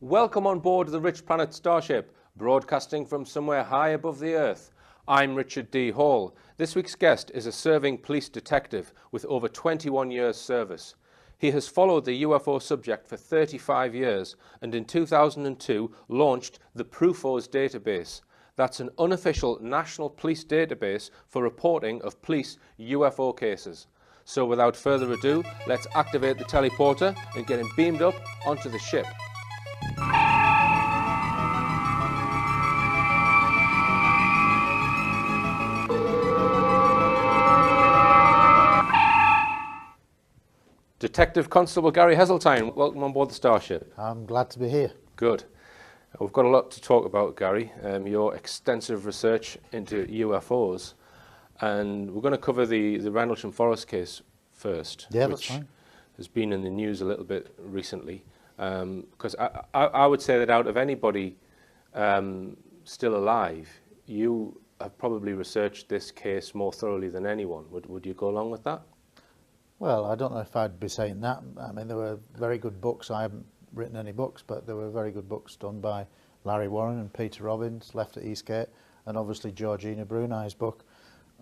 Welcome on board the RichPlanet starship, broadcasting from somewhere high above the Earth. I'm Richard D. Hall. This week's guest is a serving police detective with over 21 years' service. He has followed the UFO subject for 35 years and in 2002 launched the UFOs database. That's an unofficial national police database for reporting of police UFO cases. So without further ado, let's activate the teleporter and get him beamed up onto the ship. Detective Constable Gary Heseltine, welcome on board the starship. I'm glad to be here. Good. We've got a lot to talk about, Gary. Your extensive research into UFOs, and we're going to cover the Rendlesham Forest case first, Yeah, which that's fine. has been in the news a little bit recently. Because I would say that out of anybody still alive, you have probably researched this case more thoroughly than anyone. Would you go along with that? Well, I don't know if I'd be saying that. I mean, there were very good books. I haven't written any books, but there were very good books done by Larry Warren and Peter Robbins, Left at Eastgate, and obviously Georgina Brunei's book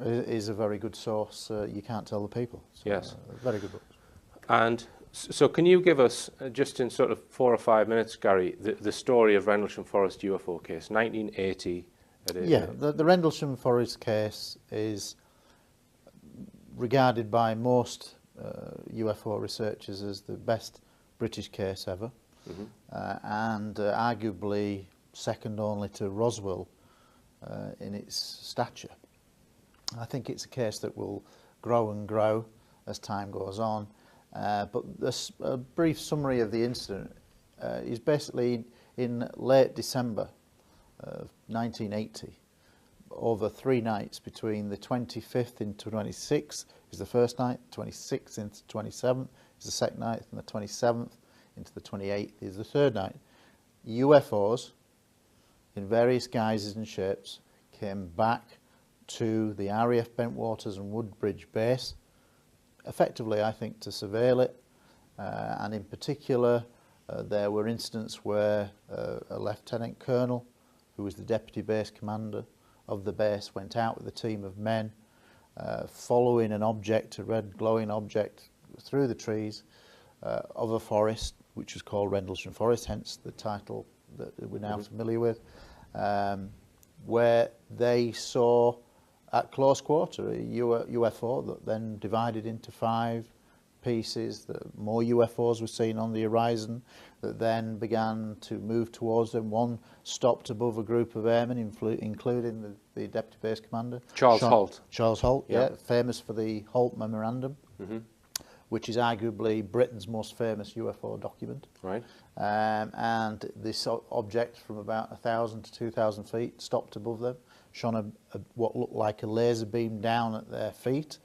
is a very good source. You can't tell the people. So, yes. Very good books. And so can you give us, just in sort of 4 or 5 minutes, Gary, the story of Rendlesham Forest UFO case, 1980? Yeah, the Rendlesham Forest case is regarded by most UFO researchers as the best British case ever, and arguably second only to Roswell in its stature. I think it's a case that will grow and grow as time goes on, but a brief summary of the incident is basically in late December of 1980, over 3 nights between the 25th into 26th is the first night, 26th into 27th is the second night, and the 27th into the 28th is the third night. UFOs in various guises and shapes came back to the RAF Bentwaters and Woodbridge base, effectively I think to surveil it, and in particular there were incidents where a lieutenant colonel who was the deputy base commander of the base went out with a team of men following an object, a red glowing object through the trees of a forest which was called Rendlesham Forest, hence the title that we're now familiar with, where they saw at close quarter a UFO that then divided into 5 pieces. More UFOs were seen on the horizon that then began to move towards them. One stopped above a group of airmen, including the deputy base commander, Charles Holt. Charles Holt, yeah, famous for the Holt Memorandum, which is arguably Britain's most famous UFO document. Right. And this object from about 1,000 to 2,000 feet stopped above them, shone what looked like a laser beam down at their feet.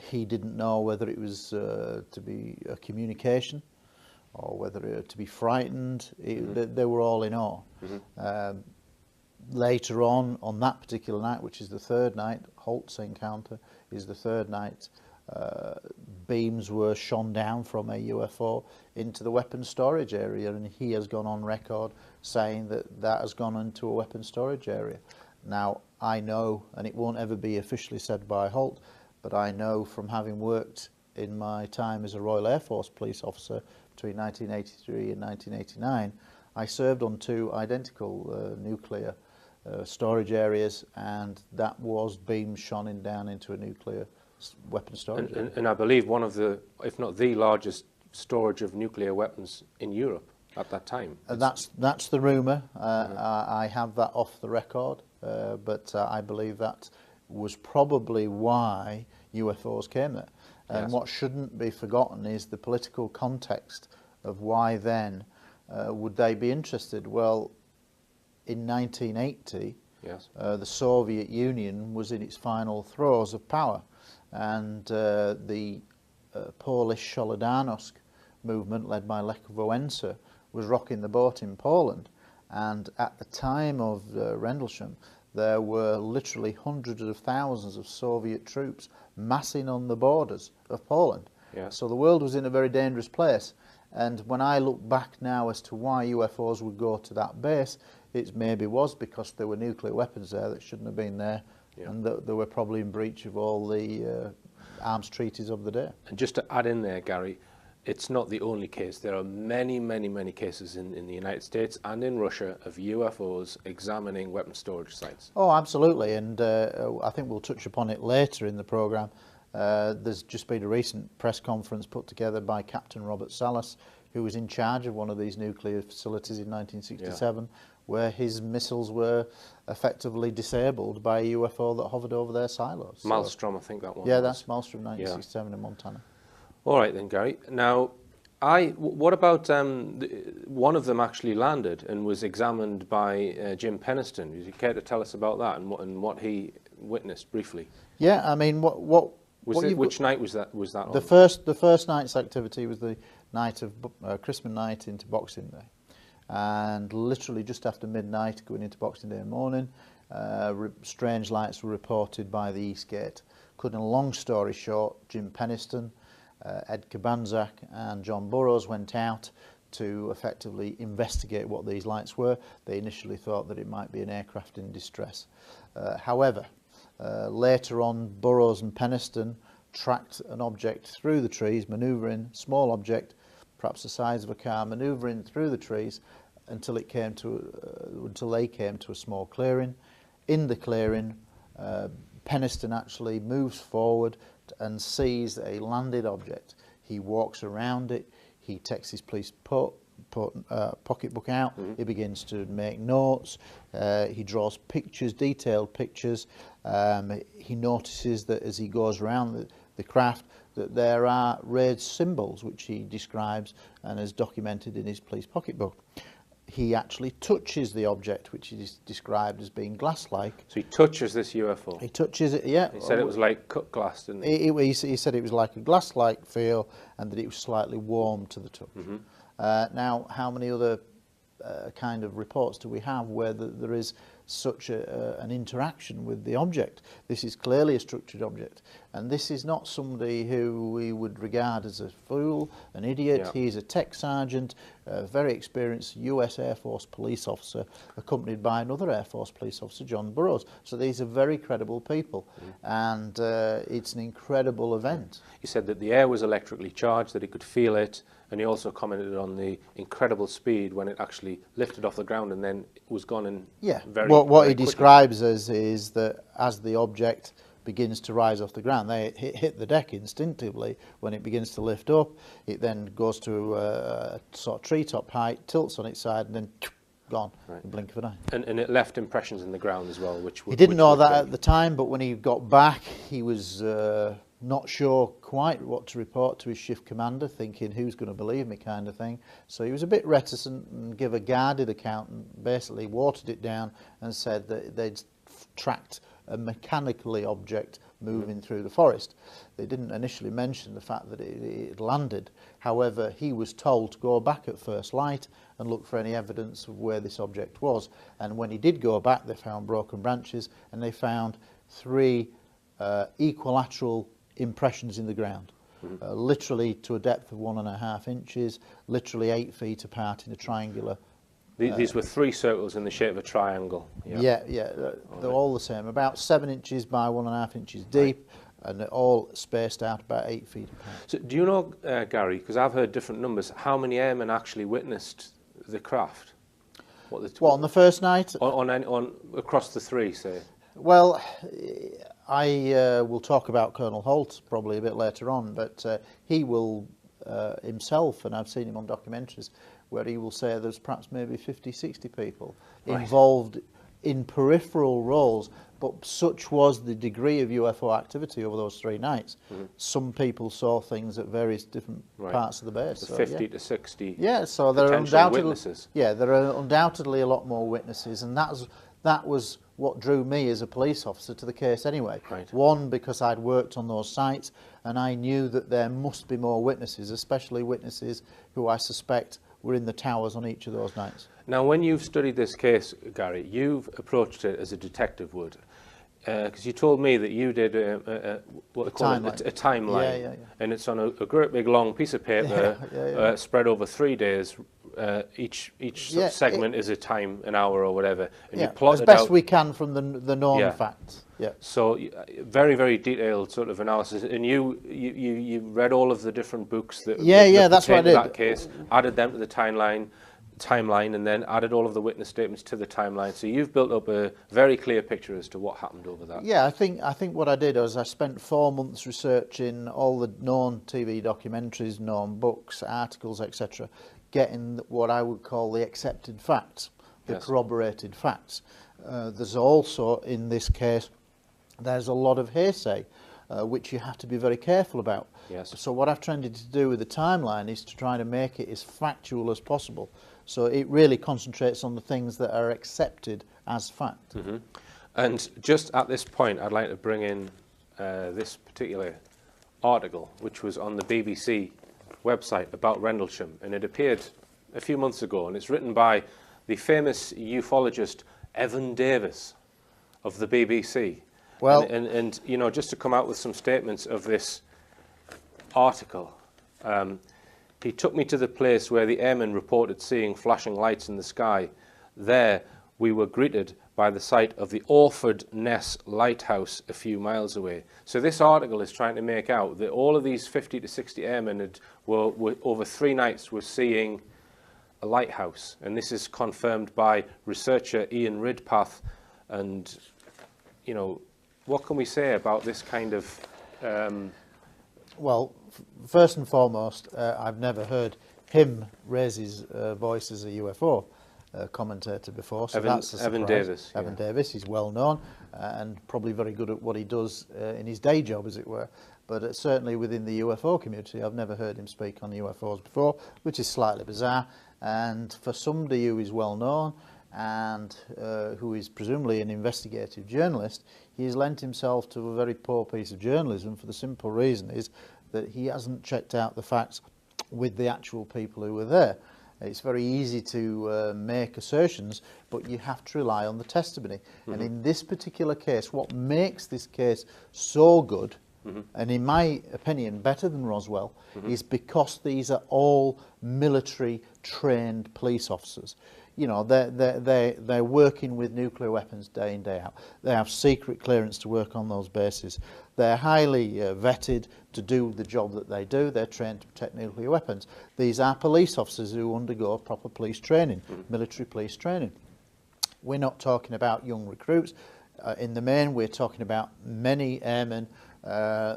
He didn't know whether it was to be a communication or whether it to be frightened. They were all in awe. Later on that particular night, which is the third night, Holt's encounter is the third night, beams were shone down from a UFO into the weapons storage area, and he has gone on record saying that has gone into a weapons storage area. Now, I know, and it won't ever be officially said by Holt, but I know from having worked in my time as a Royal Air Force police officer between 1983 and 1989, I served on 2 identical nuclear storage areas, and that was beams shone down into a nuclear weapon storage area. And I believe one of the, if not the largest storage of nuclear weapons in Europe at that time. That's the rumour. I have that off the record, but I believe that was probably why UFOs came there. And what shouldn't be forgotten is the political context of why then would they be interested. Well, in 1980, the Soviet Union was in its final throes of power, and the Polish Solidarność movement led by Lech Wałęsa was rocking the boat in Poland. And at the time of Rendlesham, there were literally hundreds of thousands of Soviet troops massing on the borders of Poland. So the world was in a very dangerous place, And when I look back now as to why UFOs would go to that base, it maybe was because there were nuclear weapons there that shouldn't have been there, and that they were probably in breach of all the arms treaties of the day. And just to add in there, Gary, it's not the only case. There are many, many, many cases in the United States and in Russia of UFOs examining weapon storage sites. Oh, absolutely, and I think we'll touch upon it later in the programme. There's just been a recent press conference put together by Captain Robert Salas, who was in charge of one of these nuclear facilities in 1967, where his missiles were effectively disabled by a UFO that hovered over their silos. Maelstrom, I think that one. Yeah, was. that's Maelstrom, 1967 in Montana. All right then, Gary. Now, what about one of them actually landed and was examined by Jim Penniston? Would you care to tell us about that and what he witnessed briefly? Yeah, I mean, Which night was that? Was that the on? the first night's activity was the night of Christmas night into Boxing Day, and literally just after midnight, going into Boxing Day morning, strange lights were reported by the East Gate. Cutting a long story short, Jim Penniston, Ed Kabanzak and John Burroughs went out to effectively investigate what these lights were. They initially thought that it might be an aircraft in distress. However, later on, Burroughs and Penniston tracked an object through the trees, manoeuvring, small object, perhaps the size of a car, manoeuvring through the trees until they came to a small clearing. In the clearing, Penniston actually moves forward and sees a landed object. He walks around it, he takes his police pocketbook out, he begins to make notes, he draws pictures, detailed pictures. He notices that as he goes around the craft that there are raised symbols which he describes and has documented in his police pocketbook. He actually touches the object, which is described as being glass-like. So he touches this UFO. He touches it, yeah. He said it was like cut glass, didn't he? He said it was like a glass-like feel and that it was slightly warm to the touch. Now, how many other kind of reports do we have where there is such an interaction with the object? This is clearly a structured object, and this is not somebody who we would regard as a fool, an idiot. He's a tech sergeant, a very experienced US Air Force police officer, accompanied by another Air Force police officer, John Burroughs. So these are very credible people, and it's an incredible event. He said that the air was electrically charged, that he could feel it, and he also commented on the incredible speed when it actually lifted off the ground and then was gone in very what he quickly. describes is that as the object begins to rise off the ground, they hit the deck instinctively. When it begins to lift up, it then goes to a sort of treetop height, tilts on its side, and then gone in the blink of an eye. And it left impressions in the ground as well, he didn't know that at the time, but when he got back, he was not sure quite what to report to his shift commander, thinking who's going to believe me kind of thing. So he was a bit reticent and gave a guarded account and basically watered it down and said that they'd tracked a mechanically object moving through the forest. They didn't initially mention the fact that it landed. However, he was told to go back at first light and look for any evidence of where this object was. And when he did go back, they found broken branches and they found 3 equilateral impressions in the ground, literally to a depth of 1.5 inches, literally 8 feet apart in a triangular. These were 3 circles in the shape of a triangle. They're all the same, about 7 inches by 1.5 inches deep, and they're all spaced out about 8 feet apart. So do you know, Gary, because I've heard different numbers, how many airmen actually witnessed the craft? What on the first night? On across the 3, say? Well, I will talk about Colonel Holt probably a bit later on, but he will himself, and I've seen him on documentaries, where he will say there's perhaps maybe 50, 60 people involved in peripheral roles, but such was the degree of UFO activity over those 3 nights. Some people saw things at various different parts of the base. So 50 to 60 so there are undoubtedly witnesses. there are undoubtedly a lot more witnesses, and that was what drew me as a police officer to the case anyway. One, because I'd worked on those sites and I knew that there must be more witnesses, especially witnesses who I suspect were in the towers on each of those nights. Now, when you've studied this case, Gary, you've approached it as a detective would. because you told me that you did what they call it, a timeline, Yeah. and it's on a great big long piece of paper spread over 3 days. Each sort of segment is an hour or whatever, and you plot as it best out. we can from the known facts. Yeah. So very, very detitled sort of analysis, and you read all of the different books that that's what I did. That case, added them to the timeline, and then added all of the witness statements to the timeline. So you've built up a very clear picture as to what happened over that. Yeah, I think what I did was I spent 4 months researching all the known TV documentaries, known books, articles, etc., getting what I would call the accepted facts, the corroborated facts. There's also, in this case, there's a lot of hearsay, which you have to be very careful about. Yes. So what I've tended to do with the timeline is to try to make it as factual as possible. So it really concentrates on the things that are accepted as fact. Mm-hmm. And just at this point, I'd like to bring in this particular article, which was on the BBC website about Rendlesham, and it appeared a few months ago, and it's written by the famous ufologist Evan Davis of the BBC. Well, and you know, just to come out with some statements of this article, he took me to the place where the airmen reported seeing flashing lights in the sky. There we were greeted by the sight of the Orford Ness Lighthouse a few miles away. So this article is trying to make out that all of these 50 to 60 airmen were over 3 nights were seeing a lighthouse, and this is confirmed by researcher Ian Ridpath. And you know, what can we say about this kind of well, first and foremost, I've never heard him raise his voice as a UFO commentator before, so that's a surprise. Evan Davis. Evan Davis, he's well known and probably very good at what he does in his day job, as it were. But certainly within the UFO community, I've never heard him speak on UFOs before, which is slightly bizarre. And for somebody who is well known and who is presumably an investigative journalist, he's lent himself to a very poor piece of journalism for the simple reason is that he hasn't checked out the facts with the actual people who were there. It's very easy to make assertions, but you have to rely on the testimony. Mm-hmm. And in this particular case, what makes this case so good, and in my opinion better than Roswell, is because these are all military trained police officers. You know, they're working with nuclear weapons day in, day out. They have secret clearance to work on those bases. They're highly vetted to do the job that they do. They're trained to protect nuclear weapons. These are police officers who undergo proper police training, military police training. We're not talking about young recruits. In the main, we're talking about many airmen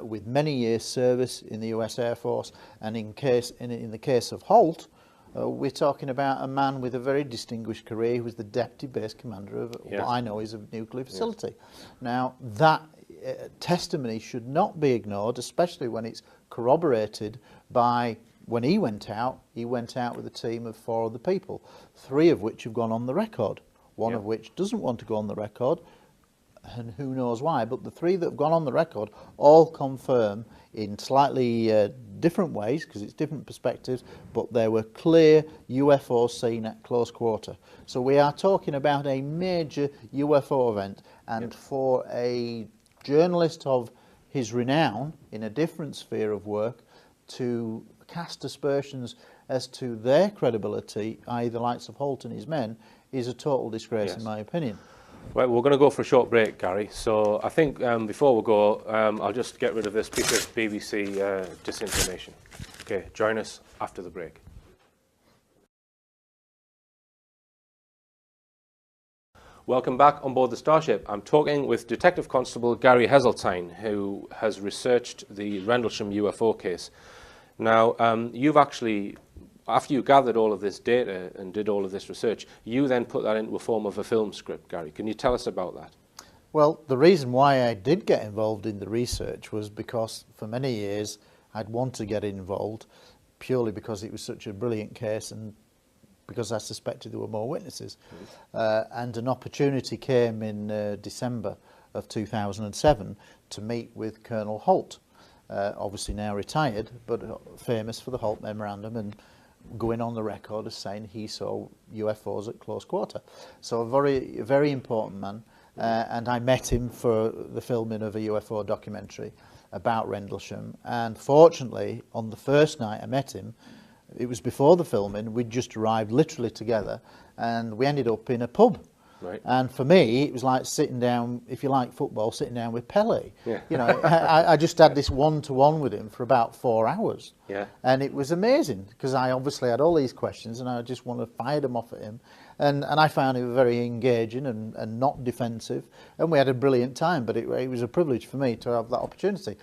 with many years' service in the US Air Force. And in the case of Holt, we're talking about a man with a very distinguished career who was the deputy base commander of what I know is a nuclear facility. Now, that testimony should not be ignored, especially when it's corroborated by, when he went out with a team of 4 other people, 3 of which have gone on the record, one of which doesn't want to go on the record, and who knows why, but the 3 that have gone on the record all confirm in slightly different ways, because it's different perspectives, but there were clear UFOs seen at close quarter. So we are talking about a major UFO event, and for a journalist of his renown in a different sphere of work to cast aspersions as to their credibility, i.e. the likes of Holt and his men, is a total disgrace in my opinion. Well, we're going to go for a short break, Gary. So I think before we go, I'll just get rid of this piece of BBC disinformation. Okay, join us after the break. Welcome back on board the Starship. I'm talking with Detective Constable Gary Heseltine, who has researched the Rendlesham UFO case. Now, you've actually, after you gathered all of this data and did all of this research, you then put that into a form of a film script, Gary. Can you tell us about that? Well, the reason why I did get involved in the research was because for many years I'd want to get involved purely because it was such a brilliant case and because I suspected there were more witnesses. And an opportunity came in December of 2007 to meet with Colonel Holt, obviously now retired, but famous for the Holt Memorandum and going on the record as saying he saw UFOs at close quarter. So a very important man. and I met him for the filming of a UFO documentary about Rendlesham. And fortunately, on the first night I met him, it was before the filming, we'd just arrived literally together, and we ended up in a pub. Right. And for me, it was like sitting down, if you like football, sitting down with Pele. Yeah. You know, I just had this one-to-one with him for about 4 hours. Yeah. And it was amazing, because I obviously had all these questions, and I just want to fire them off at him. And I found him very engaging and not defensive. And we had a brilliant time, but it was a privilege for me to have that opportunity.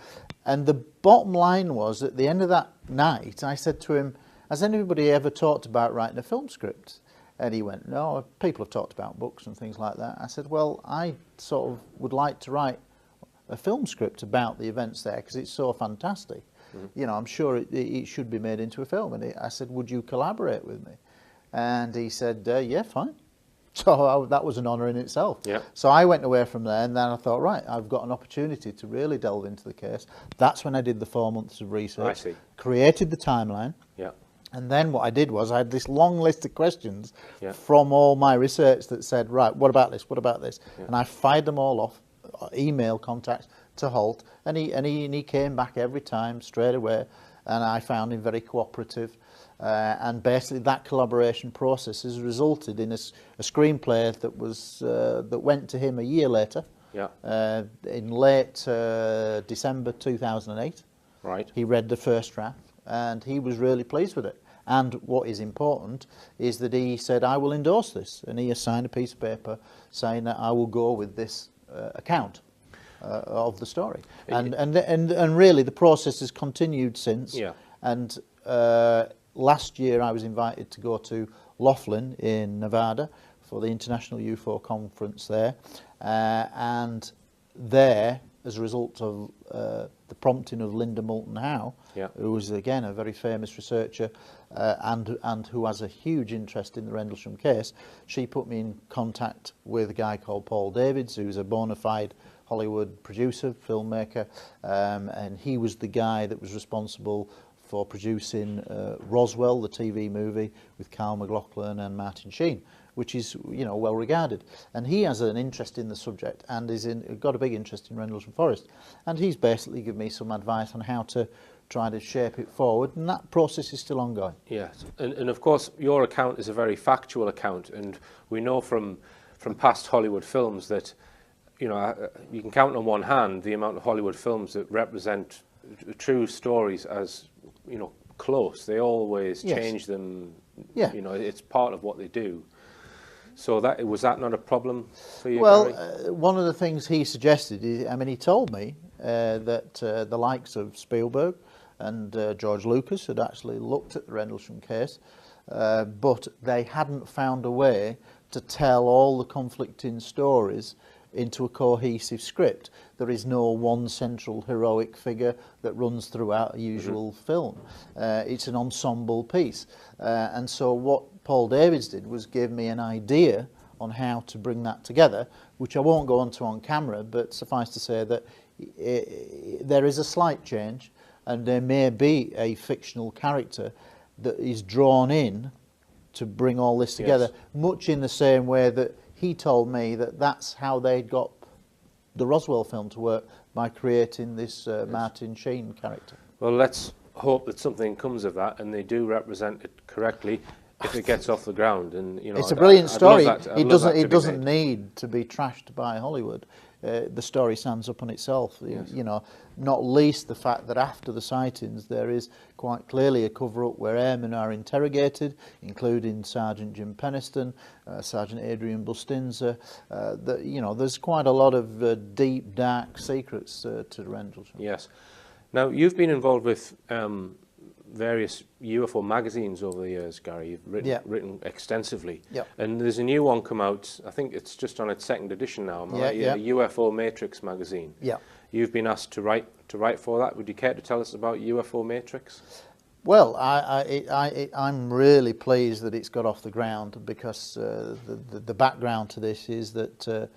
And the bottom line was, at the end of that night, I said to him, has anybody ever talked about writing a film script? And he went, no, people have talked about books and things like that. I said, well, I sort of would like to write a film script about the events there, because it's so fantastic. You know, I'm sure it should be made into a film. And I said, would you collaborate with me? And he said, yeah, fine. So that was an honour in itself. Yeah. So I went away from there, and then I thought, right, I've got an opportunity to really delve into the case. That's when I did the 4 months of research. I see. Created the timeline. Yeah. And then what I did was I had this long list of questions Yeah. from all my research that said, right, what about this? What about this? Yeah. And I fired them all off, email contacts to Holt, and he came back every time straight away, and I found him very cooperative. And basically that collaboration process has resulted in a screenplay that was that went to him a year later, Yeah. in late December 2008. Right. He read the first draft, and he was really pleased with it. And what is important is that he said, I will endorse this. And he has signed a piece of paper saying that I will go with this account of the story. And really the process has continued since. Yeah. And last year I was invited to go to Laughlin in Nevada for the International UFO conference there. And there, as a result of the prompting of Linda Moulton Howe, Yeah. who was again a very famous researcher and who has a huge interest in the Rendlesham case, she put me in contact with a guy called Paul Davids, who's a bona fide Hollywood producer, filmmaker, and he was the guy that was responsible for producing Roswell, the TV movie with Carl McLaughlin and Martin Sheen, which is, you know, well regarded. And he has an interest in the subject and got a big interest in Rendlesham Forest. And he's basically given me some advice on how to try to shape it forward, and that process is still ongoing. Yes, and of course your account is a very factual account, and we know from past Hollywood films that, you know, you can count on one hand the amount of Hollywood films that represent true stories as, you know, close. They always Yes. change them. Yeah. You know, it's part of what they do. So was that not a problem for you, Well, Gary? one of the things he suggested is, I mean, he told me that the likes of Spielberg and George Lucas had actually looked at the Rendlesham case, but they hadn't found a way to tell all the conflicting stories into a cohesive script. There is no one central heroic figure that runs throughout a usual film. It's an ensemble piece. And so what Paul Davids did was give me an idea on how to bring that together, which I won't go onto on camera, but suffice to say that there is a slight change, and there may be a fictional character that is drawn in to bring all this together, Yes. much in the same way that he told me that that's how they got the Roswell film to work, by creating this Martin Sheen character. Well, let's hope that something comes of that, and they do represent it correctly if it gets off the ground. And you know, It's a brilliant story. I'd love It that to be doesn't made. need to be trashed by Hollywood. The story stands up on itself. Yes. You know, not least the fact that after the sightings there is quite clearly a cover-up where airmen are interrogated, including Sergeant Jim Peniston, Sergeant Adrian Bustinza. You know, there's quite a lot of deep, dark secrets to the Rendlesham. Yes. Now, you've been involved with various UFO magazines over the years, Gary. You've written extensively. Yep. And there's a new one come out, I think it's just on its second edition now, Yeah. the UFO Matrix magazine. Yeah. You've been asked to write for that. Would you care to tell us about UFO Matrix? Well, I'm really pleased that it's got off the ground, because the background to this is that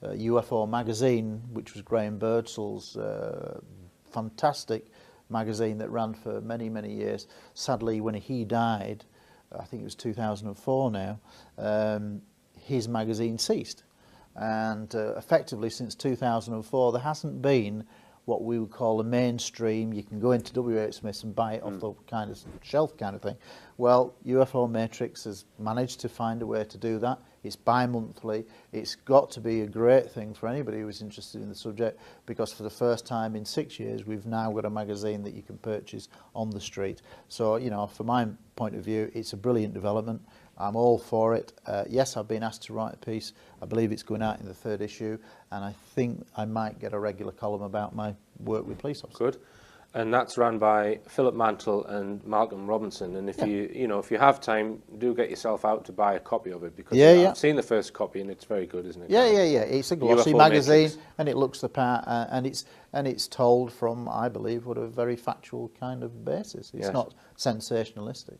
UFO magazine, which was Graham Birdsall's fantastic magazine that ran for many, many years. Sadly, when he died, I think it was 2004 now, his magazine ceased. and effectively since 2004 there hasn't been what we would call a mainstream, you can go into WH Smith's and buy it off the kind of shelf kind of thing. Well, UFO Matrix has managed to find a way to do that. It's bi-monthly. It's got to be a great thing for anybody who's interested in the subject, because for the first time in 6 years we've now got a magazine that you can purchase on the street. So, you know, from my point of view, it's a brilliant development. I'm all for it. Yes, I've been asked to write a piece. I believe it's going out in the 3rd issue, and I think I might get a regular column about my work with police officers. Good. And that's run by Philip Mantle and Malcolm Robinson. And if if you have time, do get yourself out to buy a copy of it, because I've seen the first copy and it's very good, isn't it? Yeah. It's a glossy UFO magazine, Matrix. and it looks the part, and it's told from, I believe, what a very factual kind of basis. It's not sensationalistic.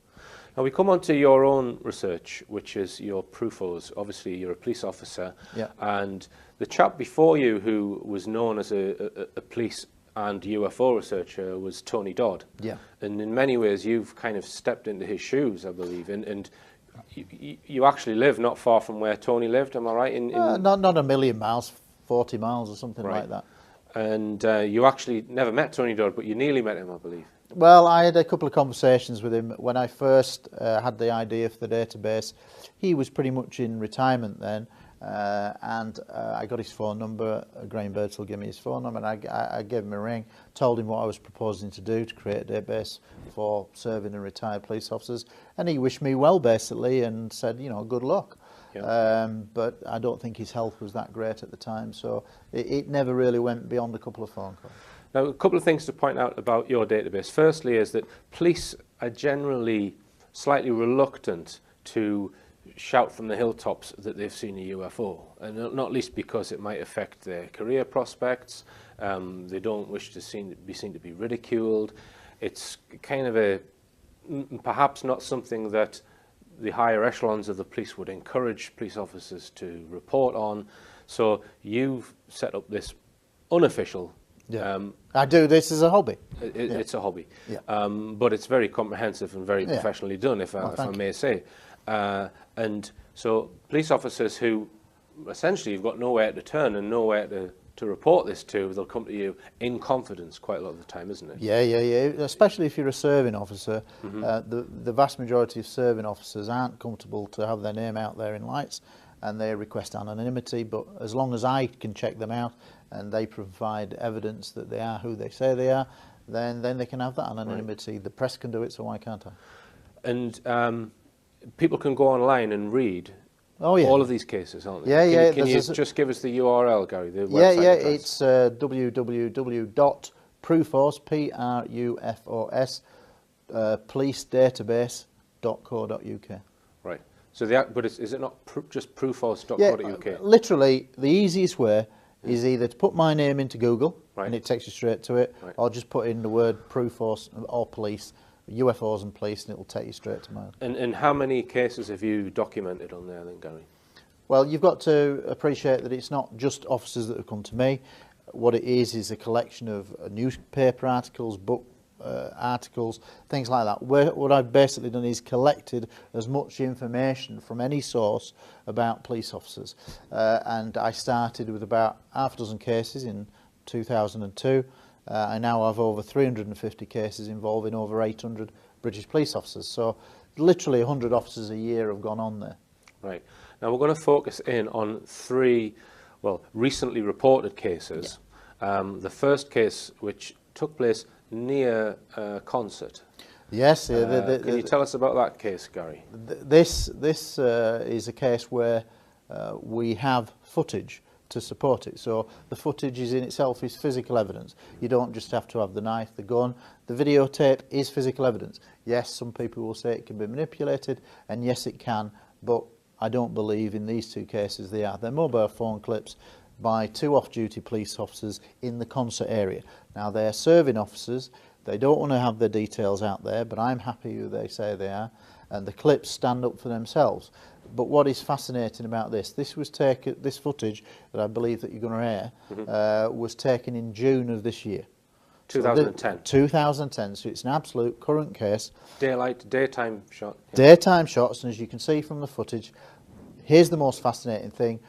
Now we come on to your own research, which is your PRUFOs. Obviously, you're a police officer, and the chap before you, who was known as a police and UFO researcher, was Tony Dodd. Yeah. And in many ways, you've kind of stepped into his shoes, I believe. And you actually live not far from where Tony lived, am I right? Not a million miles, 40 miles or something like that. And you actually never met Tony Dodd, but you nearly met him, I believe. Well, I had a couple of conversations with him when I first had the idea for the database. He was pretty much in retirement then, and I got his phone number. Graham Birdsall gave me his phone number, and I gave him a ring, told him what I was proposing to do to create a database for serving and retired police officers, and he wished me well, basically, and said, you know, good luck. Yeah. But I don't think his health was that great at the time, so it never really went beyond a couple of phone calls. Now, a couple of things to point out about your database. Firstly is that police are generally slightly reluctant to shout from the hilltops that they've seen a UFO, and not least because it might affect their career prospects. They don't wish to be seen to be ridiculed. It's kind of perhaps not something that the higher echelons of the police would encourage police officers to report on. So you've set up this unofficial. I do this as a hobby. It's a hobby, but it's very comprehensive and very professionally done, if I may say. And so police officers who essentially you've got nowhere to turn and nowhere to report this to, they'll come to you in confidence quite a lot of the time, isn't it? Yeah. Especially if you're a serving officer. The vast majority of serving officers aren't comfortable to have their name out there in lights, and they request anonymity, but as long as I can check them out and they provide evidence that they are who they say they are, then they can have that anonymity. Right. The press can do it, so why can't I? And people can go online and read all of these cases, aren't they? Can you just give us the URL, Gary, the website address? It's www.prufos, P-R-U-F-O-S, policedatabase.co.uk. Right. So but is it not just prufos.co.uk? Yeah, literally, the easiest way is either to put my name into Google, and it takes you straight to it, or just put in the word Prufos or police, UFOs and police, and it will take you straight to mine. And how many cases have you documented on there then, Gary? Well, you've got to appreciate that it's not just officers that have come to me. What it is a collection of newspaper articles, book articles, things like that. What I've basically done is collected as much information from any source about police officers. And I started with about half a dozen cases in 2002. I now have over 350 cases involving over 800 British police officers. So literally 100 officers a year have gone on there. Right. Now we're going to focus in on three, recently reported cases. The first case, which took place near a concert. Yes. Can you tell us about that case, Gary? This is a case where we have footage to support it. So the footage in itself is physical evidence. You don't just have to have the knife, the gun. The videotape is physical evidence. Yes, some people will say it can be manipulated, and yes, it can, but I don't believe in these two cases they are. They're mobile phone clips by two off-duty police officers in the concert area. Now, they're serving officers. They don't want to have their details out there, but I'm happy who they say they are, and the clips stand up for themselves. But what is fascinating about this footage that I believe that you're going to air, was taken in June of this year. 2010. 2010, so it's an absolute current case. Daytime shot. Yeah. Daytime shots, and as you can see from the footage, here's the most fascinating thing.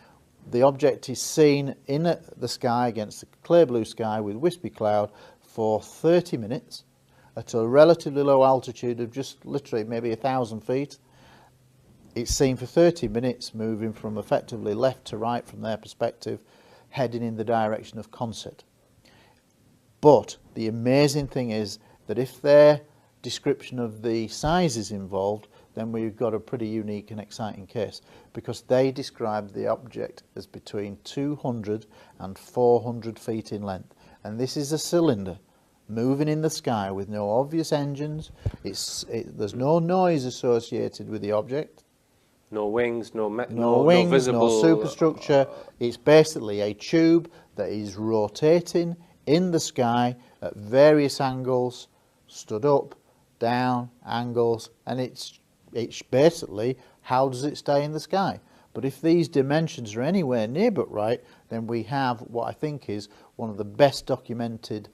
the object is seen in the sky against a clear blue sky with wispy cloud for 30 minutes at a relatively low altitude of just literally maybe 1,000 feet. It's seen for 30 minutes moving from effectively left to right from their perspective, heading in the direction of Concert. But the amazing thing is that if their description of the size is involved, then we've got a pretty unique and exciting case, because they describe the object as between 200 and 400 feet in length. And this is a cylinder moving in the sky with no obvious engines. There's no noise associated with the object. No wings, no wings, no visible... no superstructure. It's basically a tube that is rotating in the sky at various angles, stood up, down, angles, and it's basically, how does it stay in the sky? But if these dimensions are anywhere near but right, then we have what I think is one of the best documented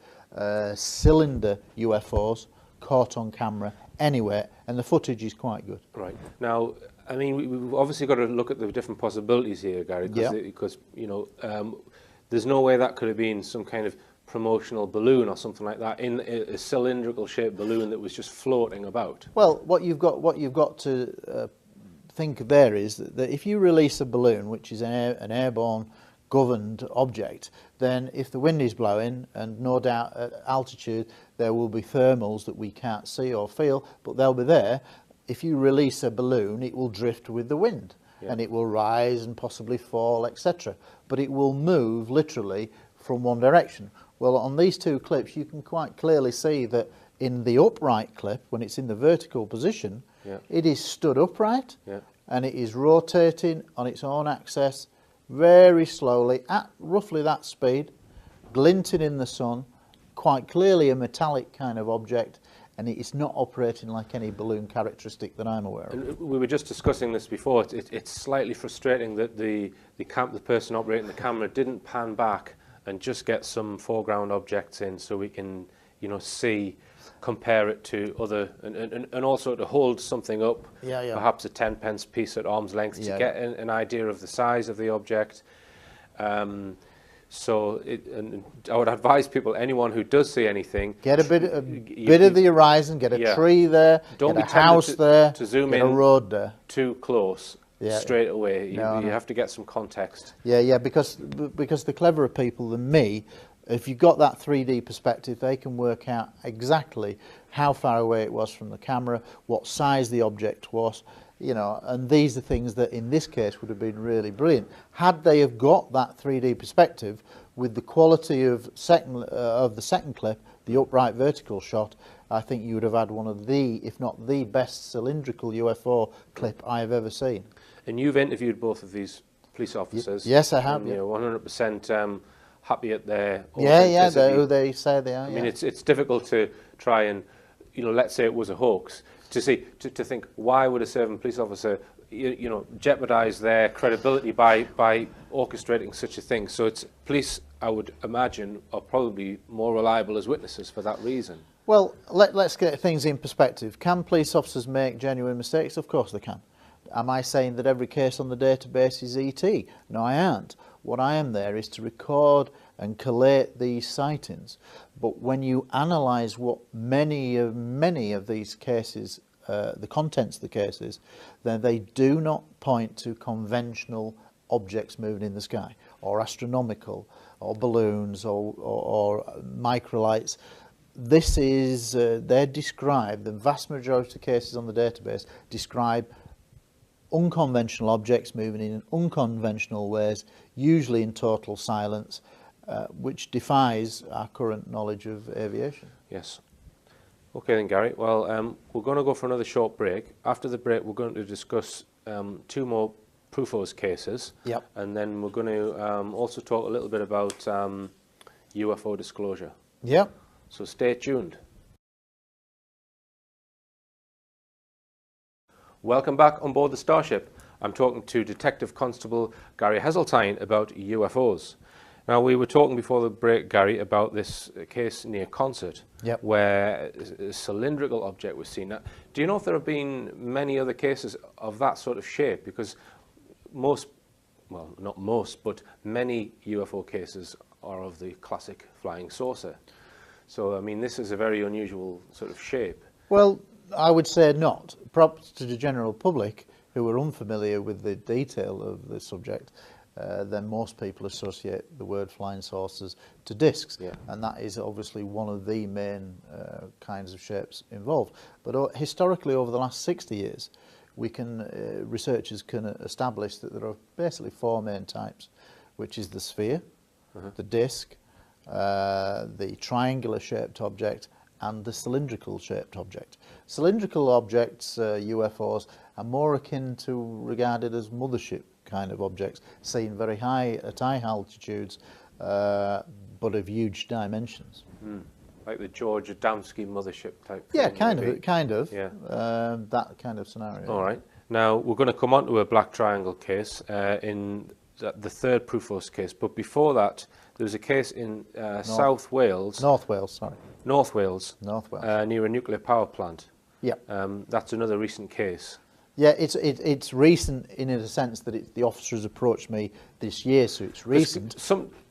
cylinder UFOs caught on camera anywhere, and the footage is quite good. Right. Now, I mean, we've obviously got to look at the different possibilities here, Gary, because you know, there's no way that could have been some kind of promotional balloon or something like that, in a cylindrical shaped balloon that was just floating about. Well, what you've got to think there is that if you release a balloon, which is an airborne governed object, then if the wind is blowing, and no doubt at altitude there will be thermals that we can't see or feel, but they'll be there. If you release a balloon, it will drift with the wind, and it will rise and possibly fall, etc. But it will move literally from one direction. Well, on these two clips, you can quite clearly see that in the upright clip, when it's in the vertical position, it is stood upright, and it is rotating on its own axis very slowly at roughly that speed, glinting in the sun, quite clearly a metallic kind of object, and it is not operating like any balloon characteristic that I'm aware of. And we were just discussing this before. It's slightly frustrating that the person operating the camera didn't pan back and just get some foreground objects in, so we can, you know, see, compare it to other, and also to hold something up, perhaps a 10-pence piece at arm's length, to get an idea of the size of the object. So and I would advise people, anyone who does see anything, get a bit of the horizon, get a tree there, don't get a house there, to zoom get in a road there. Too close. Straight away, you have to get some context. Because the cleverer people than me, if you've got that 3D perspective, they can work out exactly how far away it was from the camera, what size the object was, you know, and these are things that in this case would have been really brilliant. Had they have got that 3D perspective with the quality of the second clip, the upright vertical shot, I think you would have had one of the, if not the best cylindrical UFO clip I have ever seen. And you've interviewed both of these police officers. Yes, I have. You're 100% happy at their authenticity. Who they say they are. I mean, it's difficult to try and, you know, let's say it was a hoax, to think, why would a serving police officer, you know, jeopardize their credibility by orchestrating such a thing? So it's police, I would imagine, are probably more reliable as witnesses for that reason. Well, let's get things in perspective. Can police officers make genuine mistakes? Of course they can. Am I saying that every case on the database is ET? No, I aren't. What I am there is to record and collate these sightings. But when you analyse what many of these cases, the contents of the cases, then they do not point to conventional objects moving in the sky, or astronomical, or balloons, or microlights. This is, they're described, the vast majority of cases on the database describe unconventional objects moving in unconventional ways, usually in total silence, which defies our current knowledge of aviation. Yes. Okay then, Gary. Well, we're going to go for another short break. After the break, we're going to discuss two more PUFOS cases. Yep. And then we're going to also talk a little bit about UFO disclosure. Yep. So stay tuned. Welcome back on board the Starship. I'm talking to Detective Constable Gary Heseltine about UFOs. Now, we were talking before the break, Gary, about this case near Concert, where a cylindrical object was seen. Now, do you know if there have been many other cases of that sort of shape? Because most well, not most, but many UFO cases are of the classic flying saucer. So, I mean, this is a very unusual sort of shape. Well, I would say not. Perhaps to the general public who are unfamiliar with the detail of the subject, then most people associate the word flying saucers to discs, and that is obviously one of the main kinds of shapes involved. But historically, over the last 60 years, researchers can establish that there are basically four main types, which is the sphere, the disc, the triangular shaped object, and the cylindrical shaped object. Cylindrical objects, UFOs, are more akin to regarded as mothership kind of objects, seen very high at high altitudes, but of huge dimensions. Like the George Adamski mothership type Yeah, thing, kind of. Yeah. That kind of scenario. All right. Now, we're going to come on to a black triangle case in the third Prufos case, but before that, there was a case in South Wales. North Wales, sorry. North Wales. North Wales. Near a nuclear power plant. Yeah. That's another recent case. Yeah, it's recent in a sense that the officers approached me this year, so it's recent.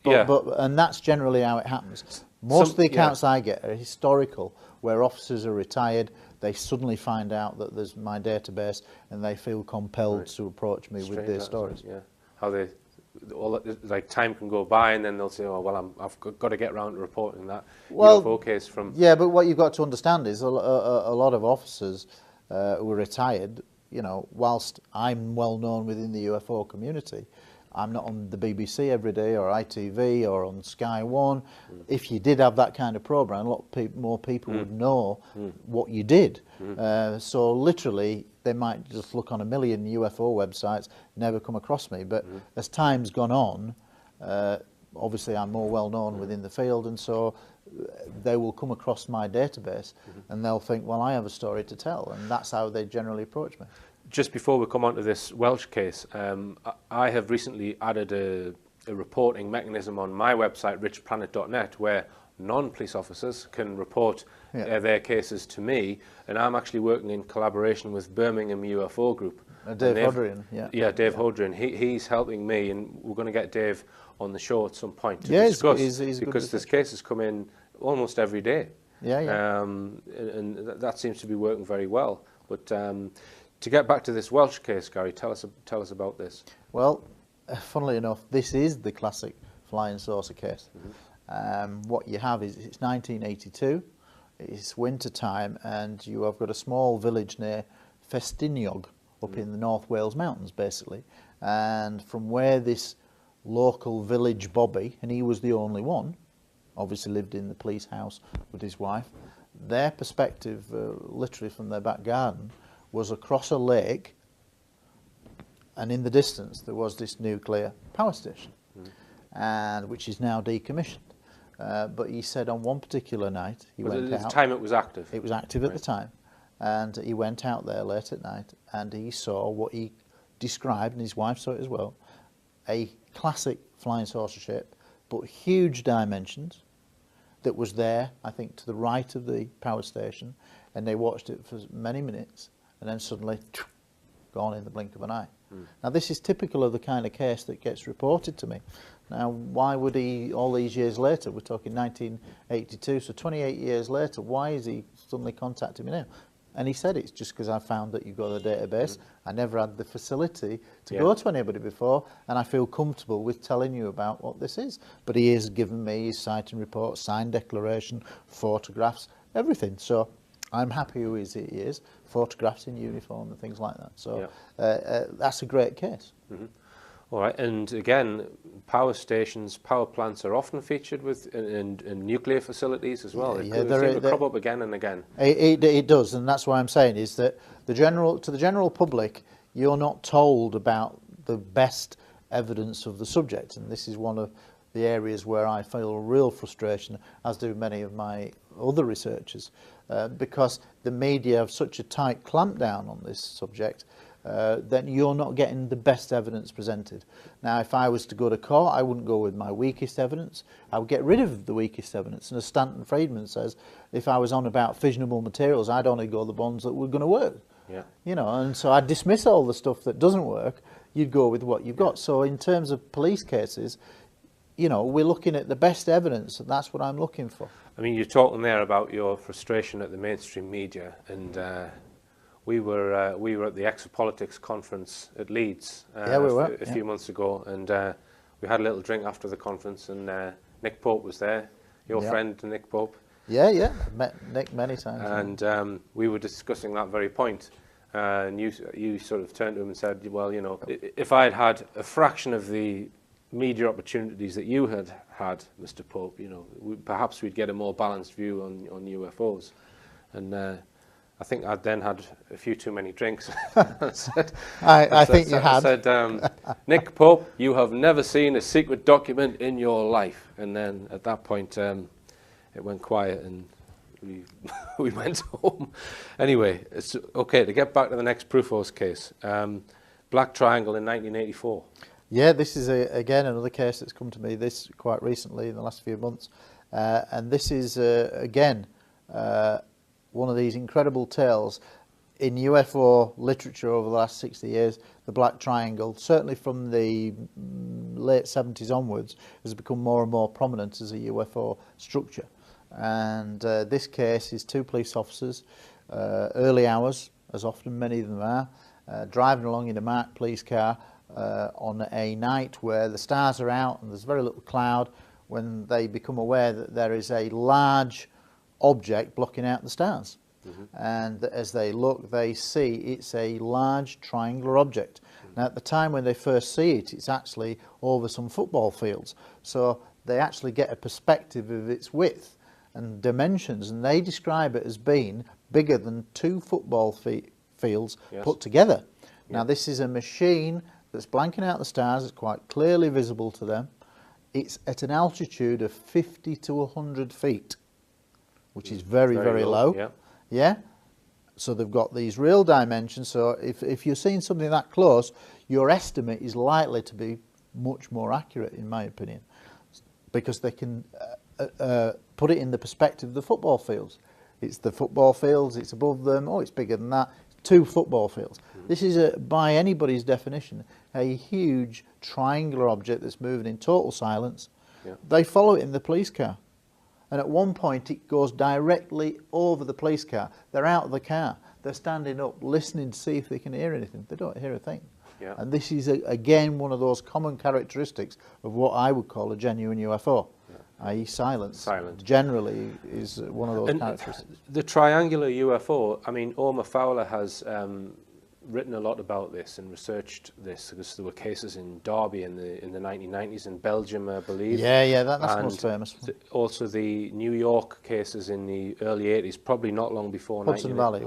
And that's generally how it happens. Most of the accounts I get are historical, where officers are retired, they suddenly find out that there's my database, and they feel compelled to approach me with their stories. Yeah, how they, like time can go by, and then they'll say, "Oh, well, I've got to get round to reporting that UFO case from." Yeah, but what you've got to understand is a lot of officers who are retired. You know, whilst I'm well known within the UFO community, I'm not on the BBC every day or ITV or on Sky One. If you did have that kind of programme, a lot more people would know what you did. So literally, they might just look on a million UFO websites, never come across me. But as time's gone on, obviously I'm more well known within the field, and so they will come across my database and they'll think, well, I have a story to tell, and that's how they generally approach me. Just before we come on to this Welsh case, I have recently added a reporting mechanism on my website, RichPlanet.net, where non-police officers can report their cases to me, and I'm actually working in collaboration with Birmingham UFO Group. Dave Hodrian, Dave Hodrian. He's helping me, and we're going to get Dave on the show at some point to discuss, he's because there's cases come in almost every day. And that seems to be working very well. But to get back to this Welsh case, Gary, tell us about this. Well, funnily enough, this is the classic flying saucer case. What you have is it's 1982, it's winter time, and you have got a small village near Festiniog up in the North Wales mountains, basically. And from where this local village bobby, and he was the only one, obviously lived in the police house with his wife, their perspective, literally from their back garden, was across a lake, and in the distance there was this nuclear power station, and which is now decommissioned. But he said on one particular night he went out. At the time it was active. It was active at the time, and he went out there late at night, and he saw what he described, and his wife saw it as well, a classic flying saucer shape, but huge dimensions, that was there, I think, to the right of the power station, and they watched it for many minutes, and then suddenly gone in the blink of an eye. Now, this is typical of the kind of case that gets reported to me. Now, why would he, all these years later, we're talking 1982, so 28 years later, why is he suddenly contacting me now? And he said, it's just because I found that you've got a database. I never had the facility to go to anybody before, and I feel comfortable with telling you about what this is. But he has given me his sighting report, signed declaration, photographs, everything. So I'm happy who he is, photographs in uniform and things like that. So that's a great case. All right, and again, power stations, power plants are often featured with in nuclear facilities as well. They seem to crop up again and again. It does, and that's why I'm saying is that to the general public, you're not told about the best evidence of the subject, and this is one of the areas where I feel real frustration, as do many of my other researchers, because the media have such a tight clamp down on this subject. Then you're not getting the best evidence presented. Now, if I was to go to court, I wouldn't go with my weakest evidence. I would get rid of the weakest evidence. And as Stanton Friedman says, if I was on about fissionable materials, I'd only go the ones that were going to work. You know, and so I'd dismiss all the stuff that doesn't work you'd go with what you've got. So in terms of police cases, you know, we're looking at the best evidence, and that's what I'm looking for. I mean, you're talking there about your frustration at the mainstream media, and we were at the Exopolitics conference at Leeds Yeah, we were, a few months ago, and we had a little drink after the conference, and Nick Pope was there, your friend Nick Pope. Yeah, I've met Nick many times. And we were discussing that very point, and you sort of turned to him and said, well, you know, if I had had a fraction of the media opportunities that you had had, Mr. Pope, you know, perhaps we'd get a more balanced view on UFOs. And I think I'd then had a few too many drinks. I think you had. I said, Nick Pope, you have never seen a secret document in your life. And then at that point, it went quiet and we went home. Anyway, it's okay, to get back to the next Prufos case. Black Triangle in 1984. Yeah, this is again another case that's come to me this quite recently in the last few months, and this is again one of these incredible tales in UFO literature over the last 60 years. The Black Triangle, certainly from the late 70s onwards, has become more and more prominent as a UFO structure. And this case is two police officers, early hours, as often many of them are, driving along in a marked police car on a night where the stars are out and there's very little cloud, when they become aware that there is a large object blocking out the stars. And as they look, they see it's a large triangular object. Now, at the time when they first see it, it's actually over some football fields. So they actually get a perspective of its width and dimensions, and they describe it as being bigger than 2 football fields put together. Now, this is a machine that's blanking out the stars. It's quite clearly visible to them. It's at an altitude of 50 to 100 feet, which is very low. Yeah. So they've got these real dimensions. So if you're seeing something that close, your estimate is likely to be much more accurate, in my opinion, because they can put it in the perspective of the football fields. It's the football fields, it's above them, oh, it's bigger than that. 2 football fields. This is, by anybody's definition, a huge triangular object that's moving in total silence. They follow it in the police car. And at one point it goes directly over the police car. They're out of the car. They're standing up, listening to see if they can hear anything. They don't hear a thing. And this is, again, one of those common characteristics of what I would call a genuine UFO, i.e. silence. Generally is one of those characteristics. The triangular UFO, I mean, Omar Fowler has written a lot about this and researched this, because there were cases in Derby in the 1990s, in Belgium, I believe. That's most famous. Also the New York cases in the early 80s, probably not long before Hudson Valley.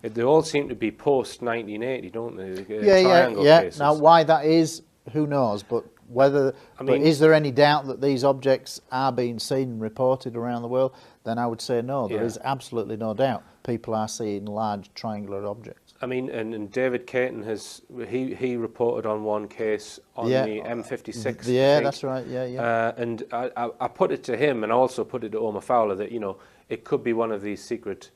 They all seem to be post 1980, don't they? Cases. Now, why that is, who knows? But whether, is there any doubt that these objects are being seen and reported around the world? Then I would say no. There is absolutely no doubt. People are seeing large triangular objects. I mean, and David Caton he reported on one case on the M56. That's right. And I put it to him, and I also put it to Omar Fowler, that, you know, it could be one of these secret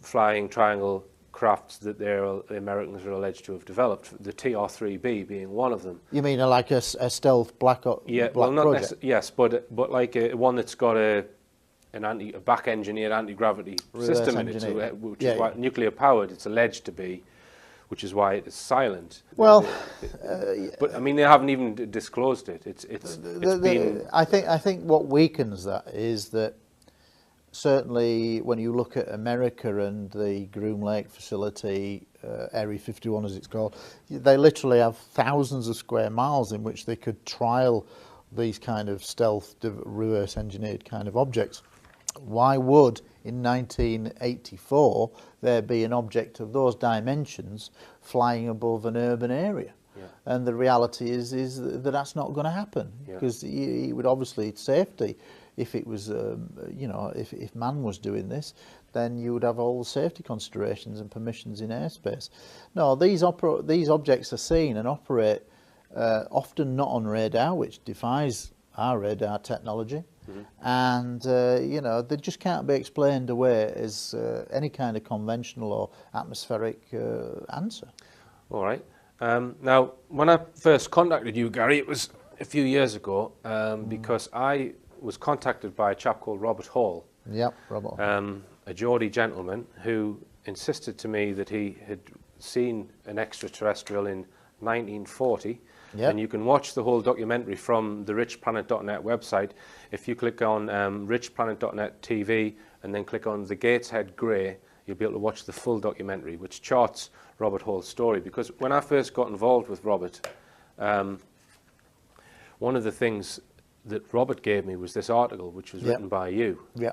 flying triangle crafts that the Americans are alleged to have developed, the TR-3B being one of them. You mean like a stealth black project? Yes, but like one that's got a back-engineered anti-gravity system in it, which is why nuclear powered. It's alleged to be, which is why it's silent. Well, but I mean, they haven't even disclosed it. It's been. I think what weakens that is that certainly when you look at America and the Groom Lake facility, Area 51 as it's called, they literally have thousands of square miles in which they could trial these kind of stealth reverse engineered kind of objects. Why would in 1984 there be an object of those dimensions flying above an urban area? And the reality is that that's not going to happen, because it would obviously safety. If it was, if man was doing this, then you would have all the safety considerations and permissions in airspace. No, these objects are seen and operate often not on radar, which defies our radar technology, and they just can't be explained away as any kind of conventional or atmospheric answer. All right. Now, when I first contacted you, Gary, it was a few years ago because I was contacted by a chap called Robert Hall, Yep, Robert. a Geordie gentleman who insisted to me that he had seen an extraterrestrial in 1940. Yep. And you can watch the whole documentary from the RichPlanet.net website. If you click on RichPlanet.net TV and then click on the Gateshead Grey, you'll be able to watch the full documentary, which charts Robert Hall's story. Because when I first got involved with Robert, one of the things that Robert gave me was this article, which was written by you. Yeah.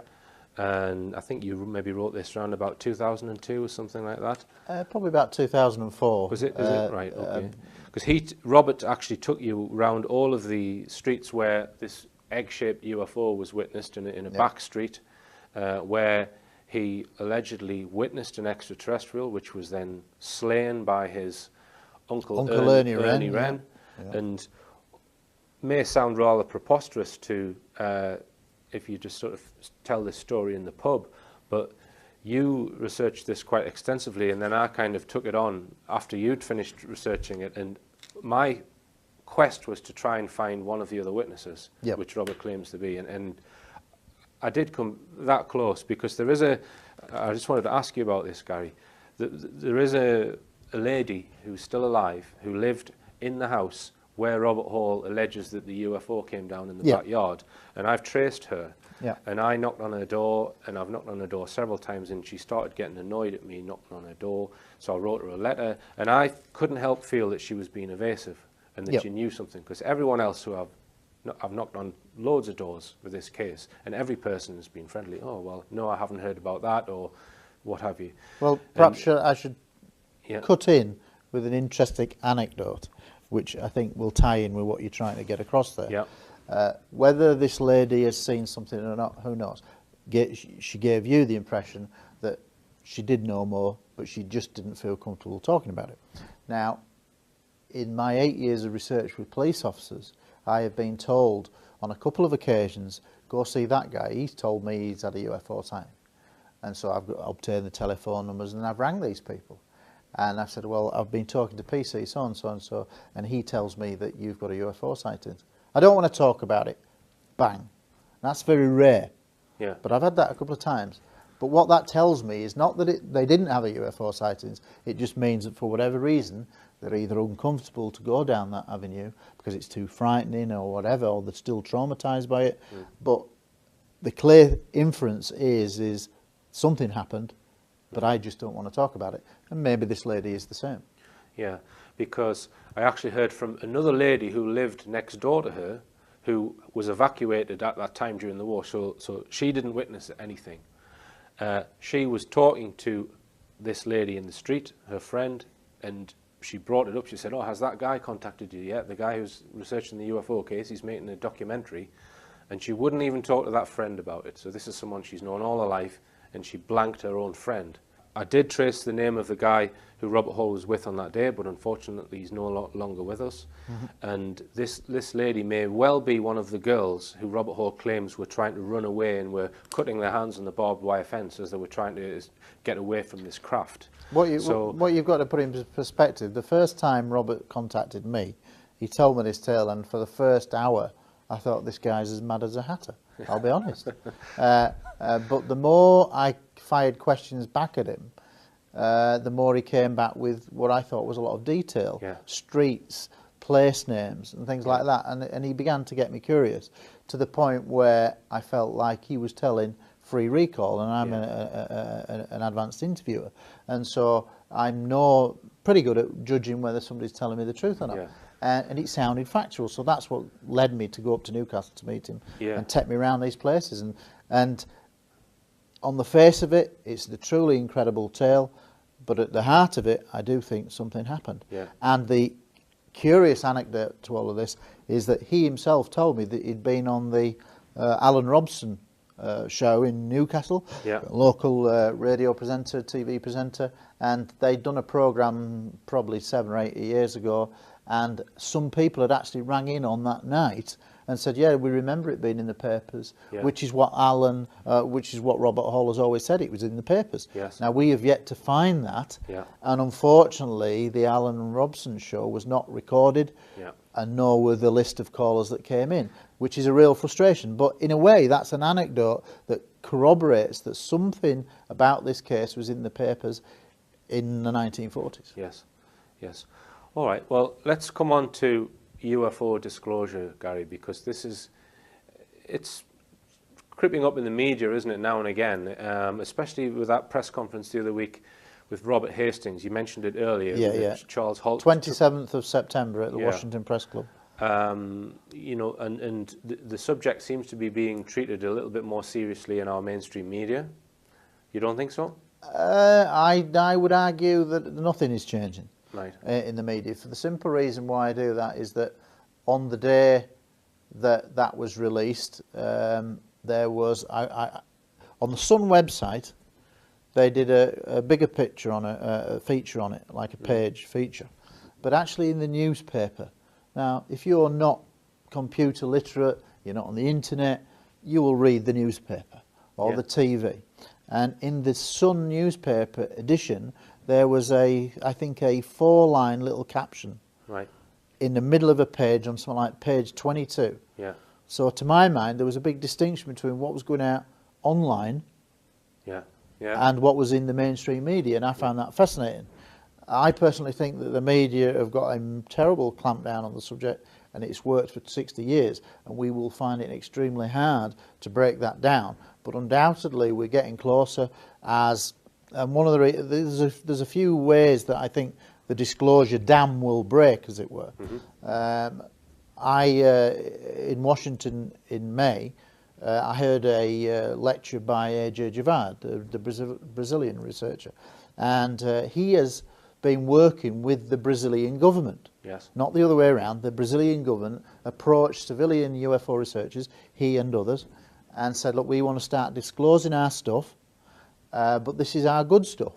And I think you maybe wrote this around about 2002 or something like that. Probably about 2004. Was it? Is it? Right, okay. Because Robert actually took you around all of the streets where this egg-shaped UFO was witnessed in a back street, where he allegedly witnessed an extraterrestrial, which was then slain by his uncle Ernie Wren. Yeah. And may sound rather preposterous to if you just sort of tell this story in the pub, but you researched this quite extensively, and then I kind of took it on after you'd finished researching it, and my quest was to try and find one of the other witnesses, which Robert claims to be, and I did come that close, because there is I just wanted to ask you about this, Gary. There is a lady who's still alive, who lived in the house where Robert Hall alleges that the UFO came down in the backyard, and I've traced her. Yeah. And I knocked on her door, and I've knocked on her door several times, and she started getting annoyed at me knocking on her door. So I wrote her a letter, and I couldn't help feel that she was being evasive and that she knew something. Because everyone else who I've knocked on loads of doors with this case, and every person has been friendly. Oh, well, no, I haven't heard about that, or what have you. Well, perhaps I should cut in with an interesting anecdote, which I think will tie in with what you're trying to get across there. Yeah. Whether this lady has seen something or not, who knows? She gave you the impression that she did know more, but she just didn't feel comfortable talking about it. Now, in my 8 years of research with police officers, I have been told on a couple of occasions, go see that guy, he's told me he's had a UFO sighting. And so I've obtained the telephone numbers, and I've rang these people. And I've said, well, I've been talking to PC so-and-so and so, and he tells me that you've got a UFO sighting. I don't want to talk about it. Bang. That's very rare. Yeah. But I've had that a couple of times. But what that tells me is not that they didn't have a UFO sightings. It just means that for whatever reason, they're either uncomfortable to go down that avenue because it's too frightening or whatever, or they're still traumatized by it. But the clear inference is something happened, but I just don't want to talk about it. And maybe this lady is the same. Yeah, because I actually heard from another lady who lived next door to her, who was evacuated at that time during the war, so she didn't witness anything. She was talking to this lady in the street, her friend, and she brought it up. She said, oh, has that guy contacted you yet? The guy who's researching the UFO case, he's making a documentary. And she wouldn't even talk to that friend about it. So this is someone she's known all her life, and she blanked her own friend. I did trace the name of the guy who Robert Hall was with on that day, but unfortunately he's no longer with us. And this lady may well be one of the girls who Robert Hall claims were trying to run away and were cutting their hands on the barbed wire fence as they were trying to get away from this craft. What you've got to put in perspective, the first time Robert contacted me, he told me this tale, and for the first hour I thought, this guy's as mad as a hatter, I'll be honest. But the more I fired questions back at him, the more he came back with what I thought was a lot of detail. Streets, place names and things like that. And he began to get me curious, to the point where I felt like he was telling free recall, and I'm an advanced interviewer. And so I'm pretty good at judging whether somebody's telling me the truth or not. And it sounded factual, so that's what led me to go up to Newcastle to meet him and take me around these places. And on the face of it, it's the truly incredible tale, but at the heart of it, I do think something happened. And the curious anecdote to all of this is that he himself told me that he'd been on the Alan Robson show in Newcastle, local radio presenter, TV presenter, and they'd done a programme probably 7 or 8 years ago, and some people had actually rang in on that night and said, yeah, we remember it being in the papers, which is what which is what Robert Hall has always said, it was in the papers. Yes. Now, we have yet to find that, and unfortunately, the Alan Robson show was not recorded, and nor were the list of callers that came in, which is a real frustration. But in a way, that's an anecdote that corroborates that something about this case was in the papers in the 1940s. Yes, yes. All right, well, let's come on to UFO disclosure, Gary, because it's creeping up in the media, isn't it, now and again, especially with that press conference the other week with Robert Hastings. You mentioned it earlier. Charles Holt. 27th of September at the Washington Press Club. You know, and the subject seems to be being treated a little bit more seriously in our mainstream media. You don't think so? I would argue that nothing is changing. Right. In the media, for the simple reason why I do that is that on the day that was released, there was on the Sun website they did a bigger picture on a feature on it, like a page feature, but actually in the newspaper. Now, if you're not computer literate, you're not on the internet, you will read the newspaper or the TV, and in the Sun newspaper edition, there was I think a 4-line little caption in the middle of a page on something like page 22. Yeah. So to my mind, there was a big distinction between what was going out online and what was in the mainstream media, and I found that fascinating. I personally think that the media have got a terrible clampdown on the subject, and it's worked for 60 years, and we will find it extremely hard to break that down. But undoubtedly, we're getting closer as... And one of the there's a few ways that I think the disclosure dam will break, as it were. In Washington in May, I heard a lecture by A.J. Javad, the Brazilian researcher, and he has been working with the Brazilian government. Yes. Not the other way around. The Brazilian government approached civilian UFO researchers, he and others, and said, look, we want to start disclosing our stuff. But this is our good stuff.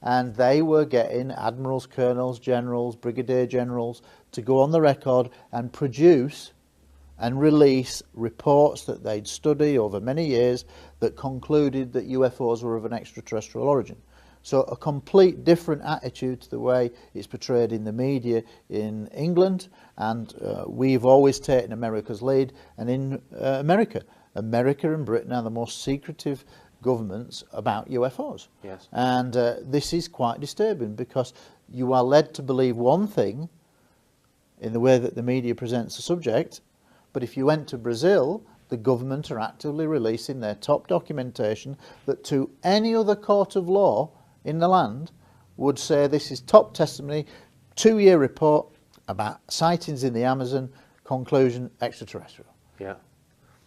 And they were getting admirals, colonels, generals, brigadier generals to go on the record and produce and release reports that they'd studied over many years that concluded that UFOs were of an extraterrestrial origin. So a complete different attitude to the way it's portrayed in the media in England, and we've always taken America's lead. And in America and Britain are the most secretive governments about UFOs. Yes. And this is quite disturbing, because you are led to believe one thing in the way that the media presents the subject, but if you went to Brazil, the government are actively releasing their top documentation that to any other court of law in the land would say this is top testimony, 2-year report about sightings in the Amazon, conclusion extraterrestrial. Yeah.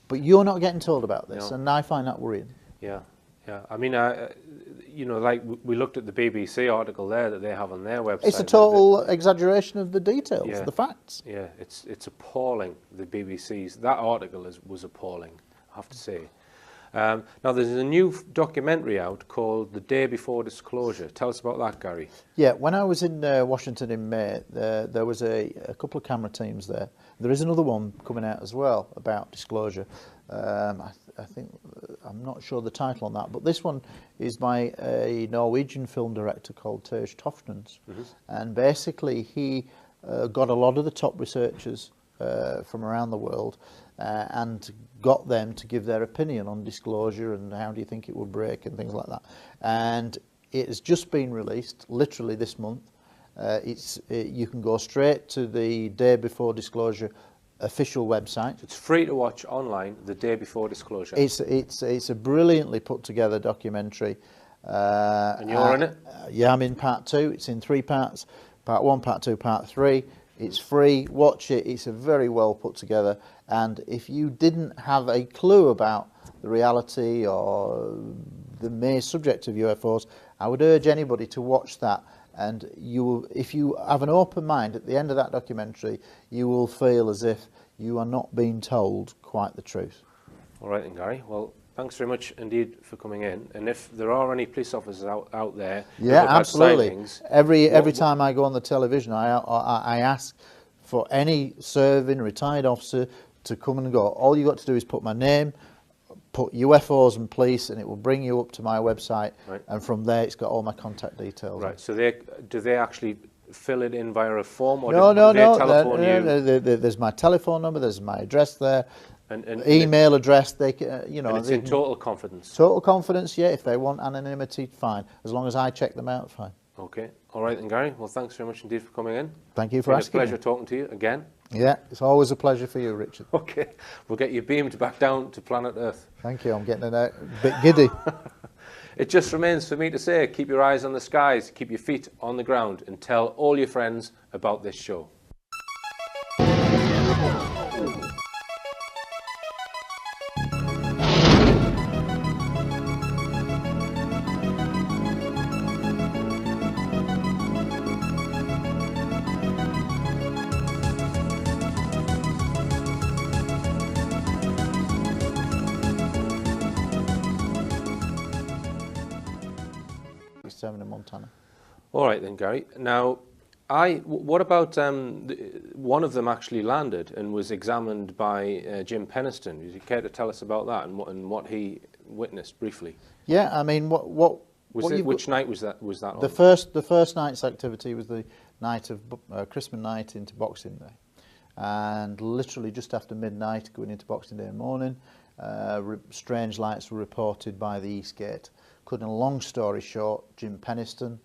But you're not getting told about this, No. and I find that worrying. Yeah, yeah. I mean, you know, like we looked at the BBC article there that they have on their website. It's a total exaggeration of the details, the facts. Yeah, it's appalling. The BBC's that article was appalling, I have to say. Now there's a new documentary out called The Day Before Disclosure. Tell us about that, Gary. Yeah, when I was in Washington in May, there was a couple of camera teams there. There is another one coming out as well about disclosure. I think, I'm not sure the title on that, but this one is by a Norwegian film director called Tej Tofnens. And basically he got a lot of the top researchers from around the world and got them to give their opinion on disclosure and how do you think it will break and things like that. And it has just been released, literally this month. You can go straight to the Day Before Disclosure official website. It's free to watch online, The Day Before Disclosure. It's a brilliantly put together documentary. And you're in it? Yeah, I'm in part 2. It's in 3 parts. Part 1, part 2, part 3. It's free. Watch it. It's a very well put together. And if you didn't have a clue about the reality or the main subject of UFOs, I would urge anybody to watch that. And if you have an open mind at the end of that documentary, you will feel as if you are not being told quite the truth. All right then, Gary. Well, Thanks very much indeed for coming in. And if there are any police officers out there, yeah, who've had absolutely. sightings, Every time I go on the television, I ask for any serving retired officer to come and go. All you got to do is put my name, put UFOs and police, and it will bring you up to my website. Right. And from there, it's got all my contact details. Right. So do they actually fill it in via a form, or No, do they telephone you? no. There's my telephone number. There's my address there. And Email address. They can, you know. And it's in total confidence. Total confidence. Yeah. If they want anonymity, fine. As long as I check them out, fine. Okay. All right then, Gary. Well, thanks very much indeed for coming in. Thank you for asking. It's a pleasure talking to you again. Yeah, it's always a pleasure for you, Richard. Okay. We'll get you beamed back down to planet Earth. Thank you. I'm getting a bit giddy. It just remains for me to say, keep your eyes on the skies, keep your feet on the ground, and tell all your friends about this show. In Montana. All right then, Gary. Now, what about one of them actually landed and was examined by Jim Penniston? Would you care to tell us about that and what he witnessed briefly? Yeah, I mean, Which night was that? Was that the on? the first night's activity was the night of Christmas night into Boxing Day, and literally just after midnight, going into Boxing Day morning, strange lights were reported by the East Gate. Cutting a long story short, Jim Penniston,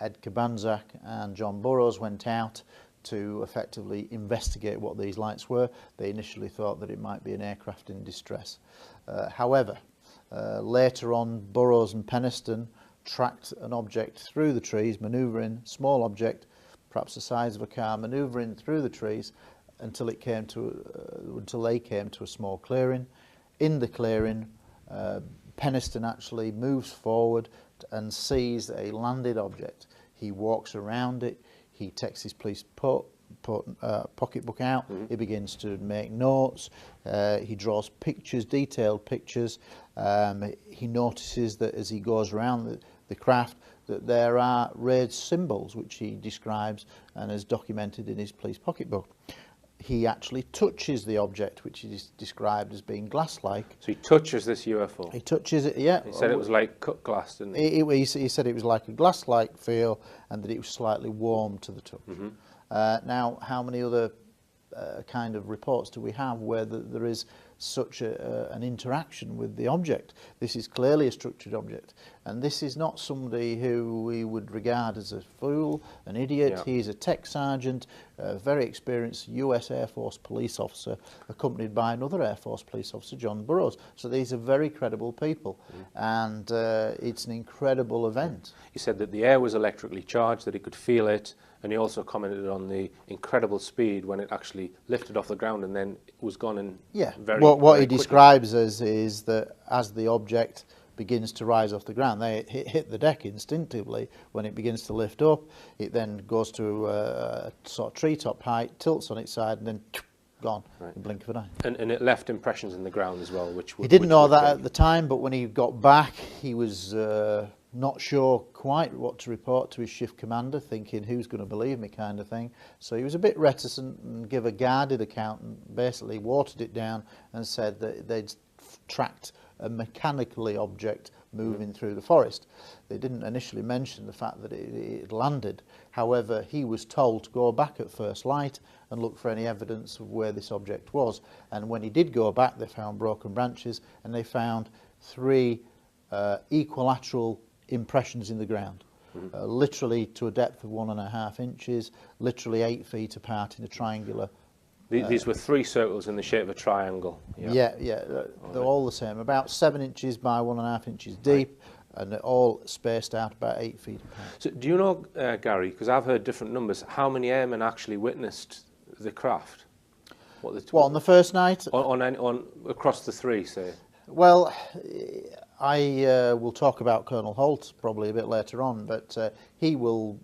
Ed Kabanzak and John Burroughs went out to effectively investigate what these lights were. They initially thought that it might be an aircraft in distress. However, later on, Burroughs and Penniston tracked an object through the trees, manoeuvring, small object, perhaps the size of a car, manoeuvring through the trees until it came to until they came to a small clearing. In the clearing, Penniston actually moves forward and sees a landed object. He walks around it. He takes his police pocketbook out. He begins to make notes. He draws pictures, detailed pictures. He notices that as he goes around the craft that there are raised symbols, which he describes and has documented in his police pocketbook. He actually touches the object, which is described as being glass-like. So he touches this UFO. He touches it, yeah. He said it was like cut glass, didn't he? He said it was like a glass-like feel and that it was slightly warm to the touch. Now, how many other kind of reports do we have where there is such an interaction with the object? This is clearly a structured object, and this is not somebody who we would regard as a fool, an idiot. Yeah. He's a tech sergeant, a very experienced US Air Force police officer, accompanied by another Air Force police officer, John Burroughs. So these are very credible people, and it's an incredible event. He said that the air was electrically charged, that he could feel it, and he also commented on the incredible speed when it actually lifted off the ground and then was gone in very what very he quickly. describes as is that as the object begins to rise off the ground, they hit the deck instinctively. When it begins to lift up, it then goes to a sort of treetop height, tilts on its side, and then gone in the blink of an eye. And it left impressions in the ground as well, which He didn't know that at the time, but when he got back, he was not sure quite what to report to his shift commander, thinking who's going to believe me kind of thing. So he was a bit reticent and gave a guarded account and basically watered it down and said that they'd tracked a mechanically object moving through the forest. They didn't initially mention the fact that it landed. However, he was told to go back at first light and look for any evidence of where this object was. And when he did go back, they found broken branches and they found 3 equilateral impressions in the ground, literally to a depth of 1.5 inches, literally 8 feet apart in a triangular. These were 3 circles in the shape of a triangle. Yeah, they're all the same, about 7 inches by 1.5 inches deep, and they're all spaced out about 8 feet apart. So do you know, Gary, because I've heard different numbers, how many airmen actually witnessed the craft? What, on the first night? On across the 3, say? Well, I will talk about Colonel Holt probably a bit later on, but he will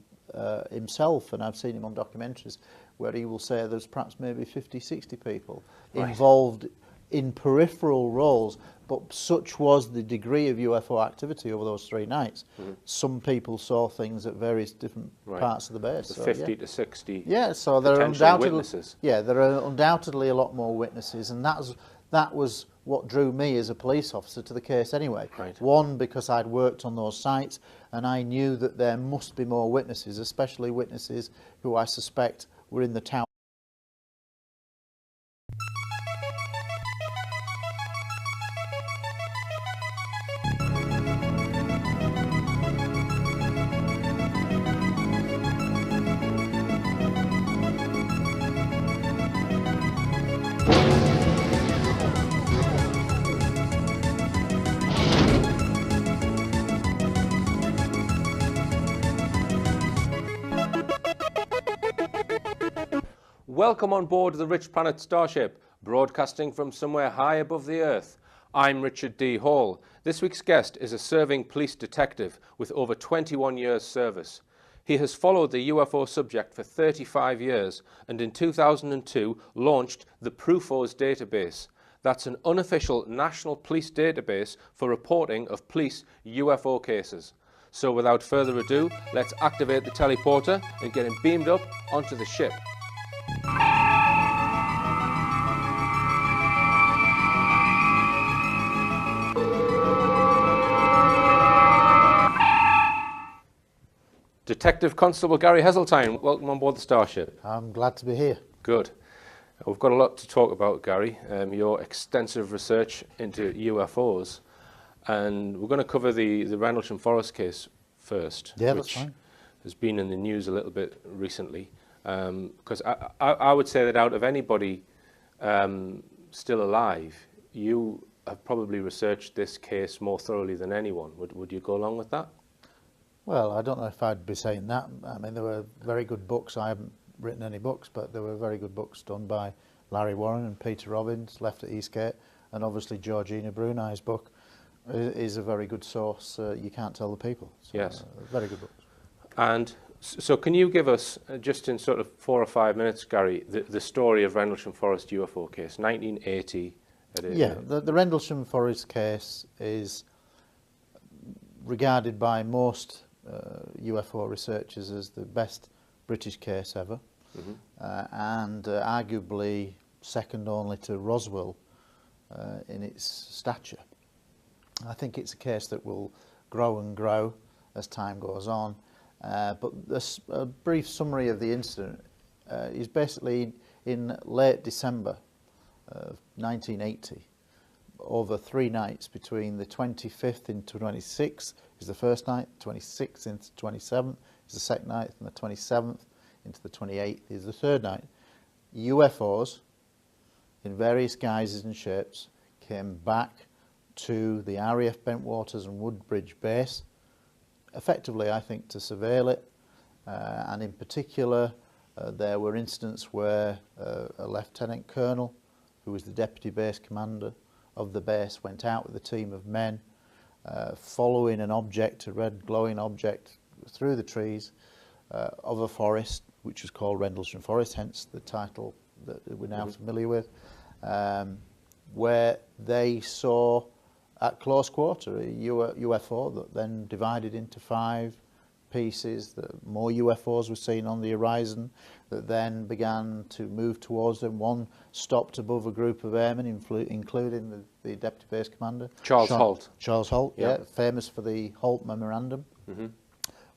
himself, and I've seen him on documentaries, where he will say there's perhaps maybe 50, 60 people involved in peripheral roles, but such was the degree of UFO activity over those 3 nights. Some people saw things at various different parts of the base. The so, 50 to 60 so there are potential witnesses. there are undoubtedly a lot more witnesses, and that was what drew me as a police officer to the case anyway. Right. One, because I'd worked on those sites, and I knew that there must be more witnesses, especially witnesses who I suspect were in the town. Welcome on board the RichPlanet starship, broadcasting from somewhere high above the Earth. I'm Richard D. Hall. This week's guest is a serving police detective with over 21 years' service. He has followed the UFO subject for 35 years and in 2002 launched the UFOs database. That's an unofficial national police database for reporting of police UFO cases. So without further ado, let's activate the teleporter and get him beamed up onto the ship. Detective Constable Gary Heseltine, welcome on board the starship. I'm glad to be here. Good. We've got a lot to talk about, Gary. Your extensive research into UFOs, and we're going to cover the Rendlesham Forest case first, That's fine. has been in the news a little bit recently. Because I would say that out of anybody still alive, you have probably researched this case more thoroughly than anyone. Would you go along with that? Well, I don't know if I'd be saying that. I mean, there were very good books. I haven't written any books, but there were very good books done by Larry Warren and Peter Robbins, Left at Eastgate, and obviously Georgina Brunei's book is a very good source. You can't tell the people. So, yes. Very good books. And so can you give us, just in sort of 4 or 5 minutes, Gary, the story of Rendlesham Forest UFO case, 1980? Yeah, the Rendlesham Forest case is regarded by most UFO researchers as the best British case ever, and arguably second only to Roswell in its stature. I think it's a case that will grow and grow as time goes on. But a brief summary of the incident is basically in late December of 1980, over 3 nights between the 25th into 26th is the first night, 26th into 27th is the second night, and the 27th into the 28th is the third night. UFOs in various guises and shapes came back to the RAF Bentwaters and Woodbridge base, effectively, I think, to surveil it, and in particular there were incidents where a lieutenant colonel, who was the deputy base commander of the base, went out with a team of men following an object, a red glowing object, through the trees of a forest which was called Rendlesham Forest, hence the title that we're now familiar with, where they saw at close quarter a UFO that then divided into 5 pieces. More UFOs were seen on the horizon that then began to move towards them. One stopped above a group of airmen, including the deputy base commander. Charles Holt. Charles Holt, yeah, famous for the Holt Memorandum,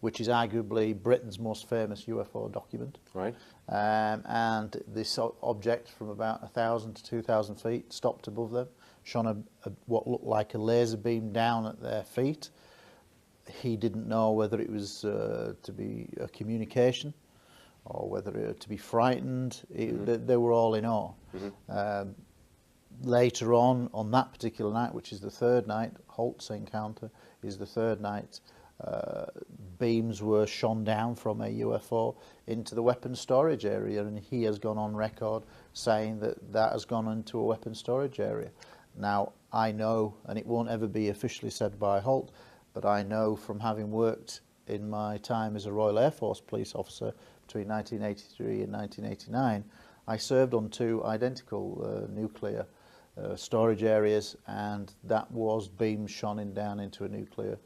which is arguably Britain's most famous UFO document. Right. And this object from about 1,000 to 2,000 feet stopped above them, shone what looked like a laser beam down at their feet. He didn't know whether it was to be a communication or whether it to be frightened. They were all in awe. Later on that particular night, which is the third night, Holt's encounter is the third night, beams were shone down from a UFO into the weapons storage area, and he has gone on record saying that has gone into a weapons storage area. Now, I know, and it won't ever be officially said by Holt, but I know from having worked in my time as a Royal Air Force police officer between 1983 and 1989, I served on 2 identical nuclear storage areas, and that was beam shone down into a nuclear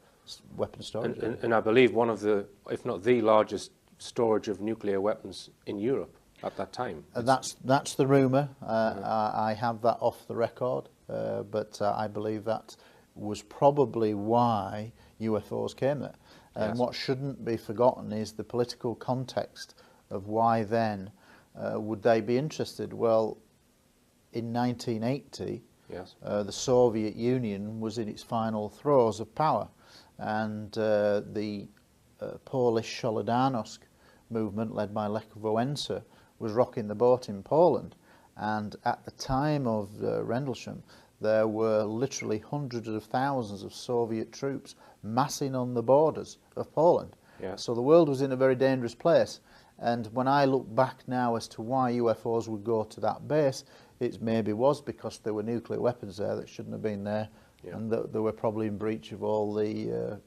weapon storage area. And I believe one of the, if not the largest storage of nuclear weapons in Europe at that time. That's the rumour. I have that off the record, but I believe that was probably why UFOs came there. And what shouldn't be forgotten is the political context of why then would they be interested. Well, in 1980, the Soviet Union was in its final throes of power, and the Polish Solidarność movement led by Lech Wałęsa was rocking the boat in Poland. And at the time of Rendlesham, there were literally hundreds of thousands of Soviet troops massing on the borders of Poland. So the world was in a very dangerous place. And when I look back now as to why UFOs would go to that base, it maybe was because there were nuclear weapons there that shouldn't have been there, and that they were probably in breach of all the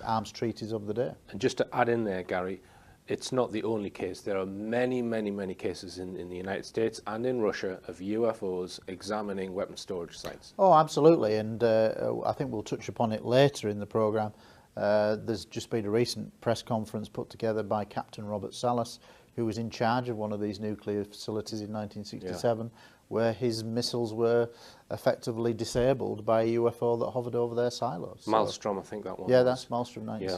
arms treaties of the day. And just to add in there, Gary, it's not the only case. There are many, many, many cases in the United States and in Russia of UFOs examining weapon storage sites. Oh, absolutely, and I think we'll touch upon it later in the programme. There's just been a recent press conference put together by Captain Robert Salas, who was in charge of one of these nuclear facilities in 1967, where his missiles were effectively disabled by a UFO that hovered over their silos. Maelstrom, I think that one. Yeah, that's Maelstrom 96.